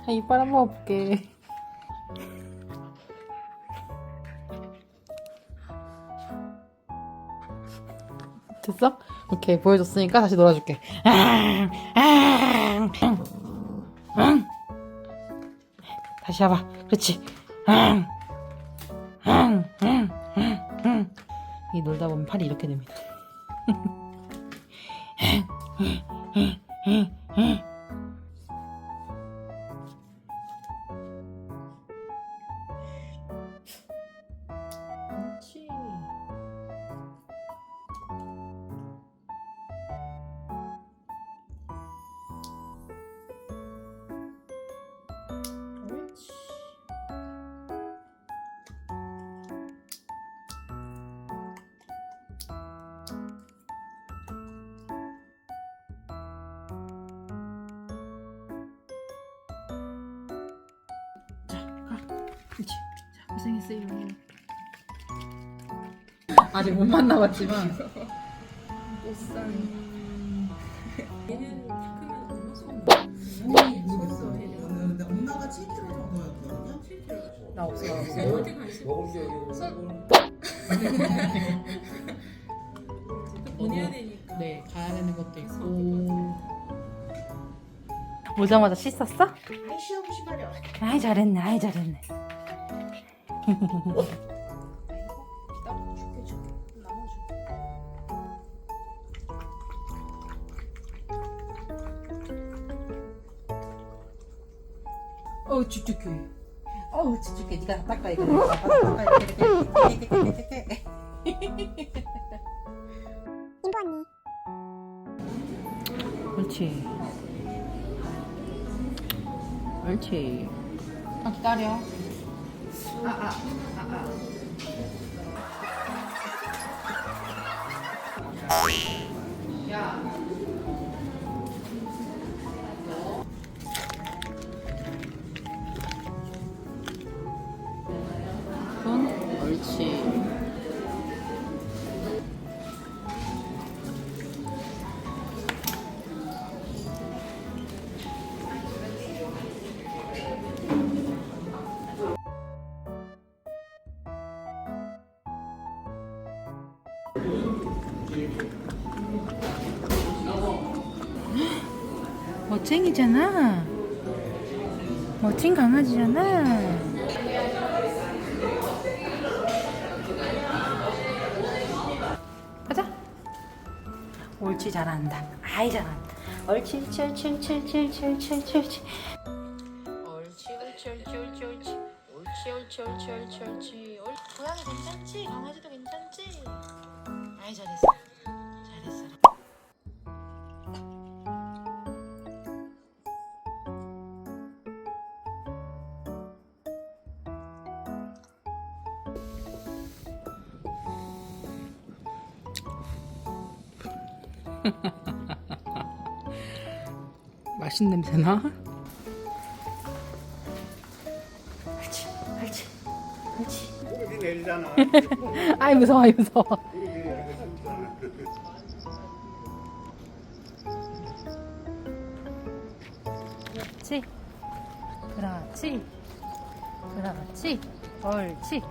이빨 한번 볼게. 됐어? 오케이, 보여줬으니까 다시 놀아줄게. 다시 해봐. 그렇지. 이 놀다 보면 팔이 이렇게 됩니다. 그렇지. 옳지. 자, 가. 그렇지. 자, 고생했어요. 아직 못 만나봤지만. 옷상. 얘는 크면 근데 엄마가 7kg 정도였거든요. 나 없어. 어디 관심 먹을 게 아니고 또 보내야 되니까. 네, 가야 되는 것도 있고. 오자마자 씻었어? 아이 시험 시발이야. 아이 잘했네, 아이 잘했네. 나 줄게. 나눠줄게. 축축해. 축축해. 네가 닦아 이거. 인부 언니. 옳지. 옳지. 기다려. 손. 옳지. 멋쟁이잖아. 멋진 강아지잖아. 가자. 옳지, 잘한다. 아이 잘한다. 옳지, 옳지, 옳지, 옳지, 옳지, 옳지, 옳지, 옳지, 옳지. 옳지, 옳지, 옳지, 옳지, 옳지. 옳지, 옳지, 옳지, 옳지, 옳지. 고양이 괜찮지? 강아지도 괜찮지? 아이 잘했어. 잘했어. 맛있는 냄새 나? 옳지, 옳지, 옳지. 무릎이 내리잖아. 아이 무서워, 아이 무서워. 그렇지, 그렇지, 그렇지, 옳지.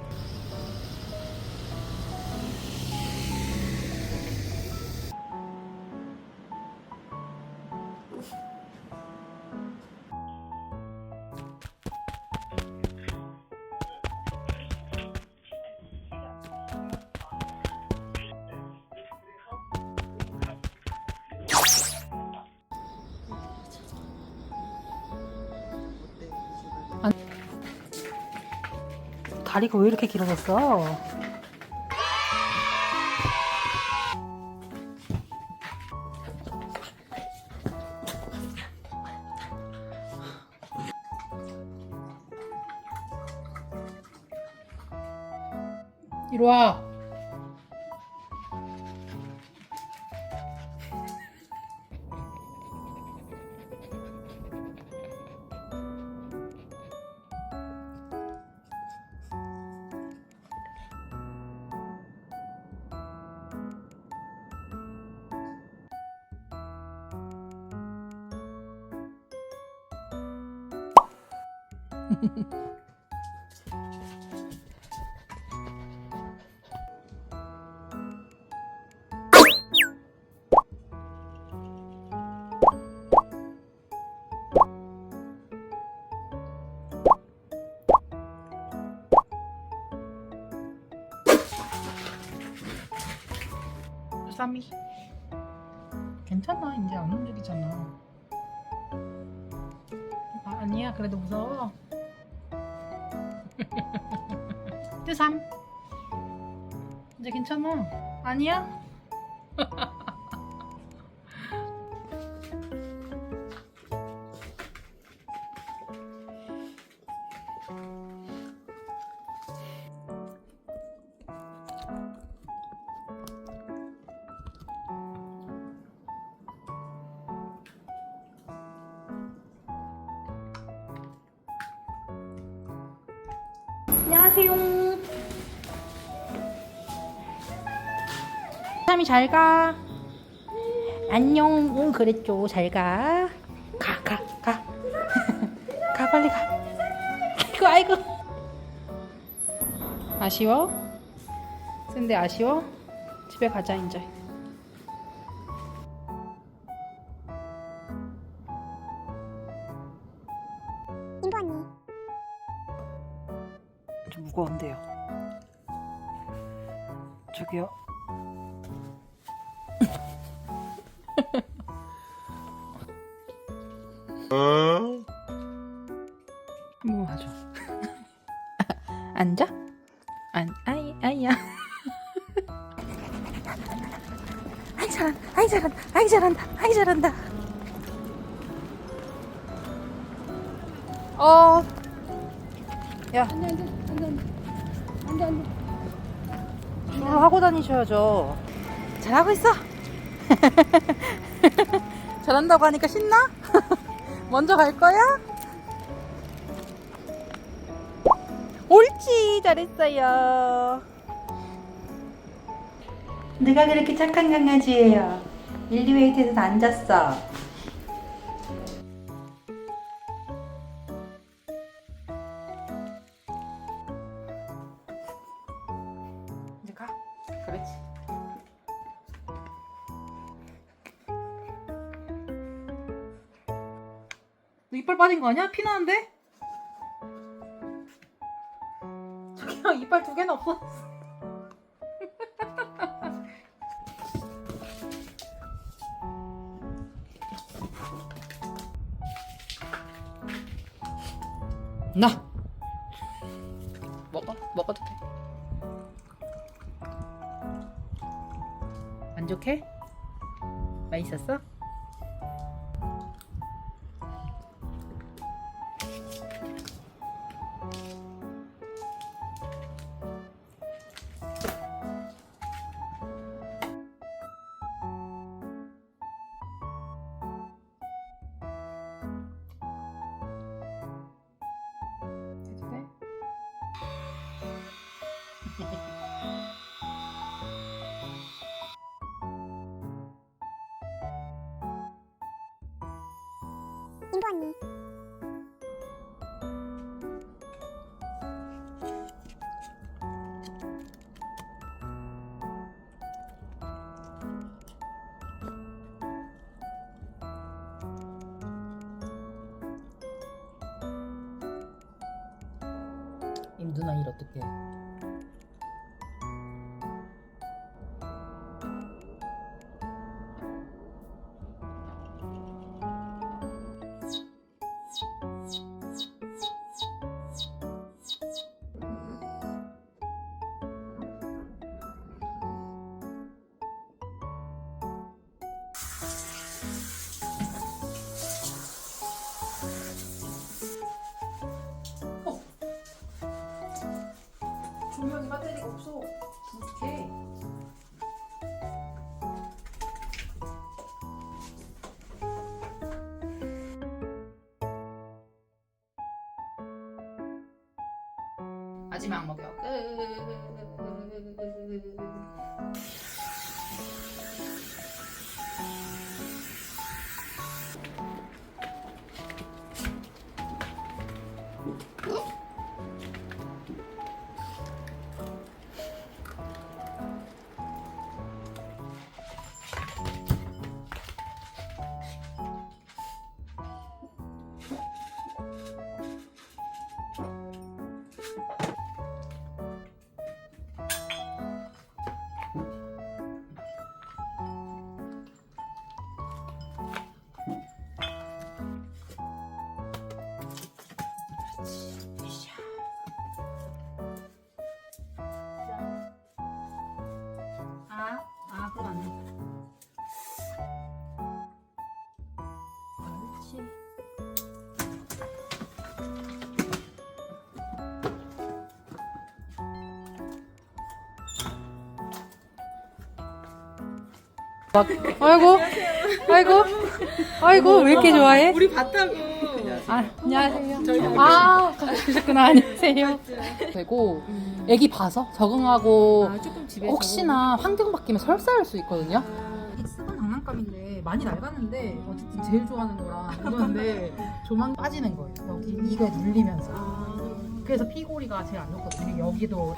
다리가 왜 이렇게 길어졌어? 이리 와. 쌈이 괜찮아. 이제 안 움직이잖아. 아니야, 그래도 무서워. 뜨삼 이제 괜찮아. 아니야? 안녕하세요. 삼이 잘 가. 안녕. 응, 그랬죠. 잘 가. 가. 가, 빨리 가. 아이고. 아쉬워? 근데 아쉬워? 집에 가자, 이제. 인보 언니. 좀 무거운데요. 저기요. 한 번만 봐줘. 앉아? 아이야. 아이 잘한다. 야. 안 돼. 줄을 하고 다니셔야죠. 잘하고 있어. 잘한다고 하니까 신나? 먼저 갈 거야? 옳지, 잘했어요. 누가 그렇게 착한 강아지예요? 일리웨이트에서 앉았어. 이제 가. 그렇지. 너 이빨 빠진 거 아니야? 피 나는데? 저기요, 이빨 2개는 없어. 나 먹어도 돼. 만족해? 맛있었어? 해도 돼? 인보 언니. 이 누나 일 어떡해? 조명이 배터리가 없어. 어떡해? 마지막 먹여. 끝. 막 아이고 아이고 아이고 왜 이렇게 좋아해? 우리 봤다고. 아, 안녕하세요. 아, 그러셨구나. 안녕하세요. 되고 애기 봐서 적응하고 조금 집에서. 혹시나 환경 바뀌면 설사할 수 있거든요. 쓰던 장난감인데 많이 낡았는데 어쨌든 제일 좋아하는 거라 이건데 조만 빠지는 거예요. 여기 이거에 눌리면서. 그래서 피골이가 제일 안 좋거든요. 여기도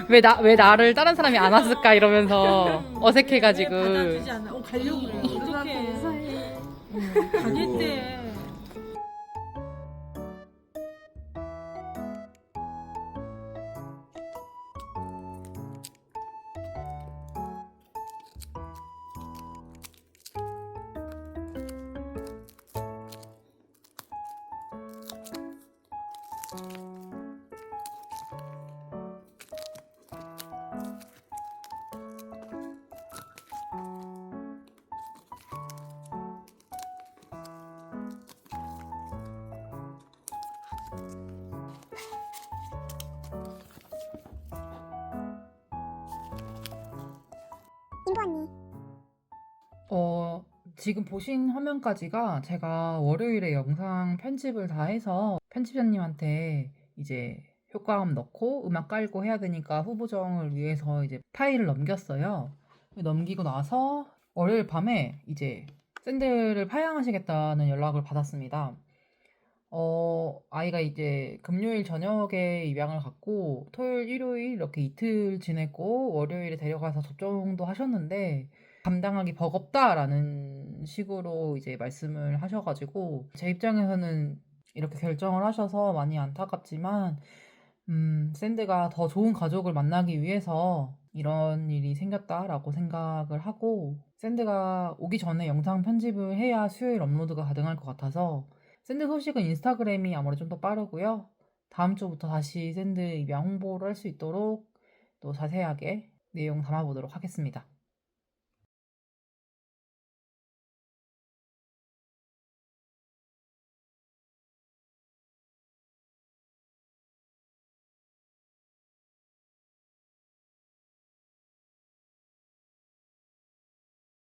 왜 나를 다른 사람이 안 왔을까 이러면서 어색해가지고. 받아주지 않아. 가려고 그래. 어떡해. 가겠대. 인보 언니. 지금 보신 화면까지가 제가 월요일에 영상 편집을 다 해서 편집자님한테 이제 효과음 넣고 음악 깔고 해야 되니까 후보정을 위해서 이제 파일을 넘겼어요. 넘기고 나서 월요일 밤에 이제 샌들을 파양하시겠다는 연락을 받았습니다. 아이가 이제 금요일 저녁에 입양을 갖고 토요일, 일요일 이렇게 이틀 지냈고 월요일에 데려가서 접종도 하셨는데 감당하기 버겁다라는 식으로 이제 말씀을 하셔가지고 제 입장에서는 이렇게 결정을 하셔서 많이 안타깝지만 샌드가 더 좋은 가족을 만나기 위해서 이런 일이 생겼다라고 생각을 하고 샌드가 오기 전에 영상 편집을 해야 수요일 업로드가 가능할 것 같아서 샌드 소식은 인스타그램이 아무래도 좀 더 빠르고요. 다음 주부터 다시 샌드 입양 홍보를 할 수 있도록 또 자세하게 내용 담아보도록 하겠습니다.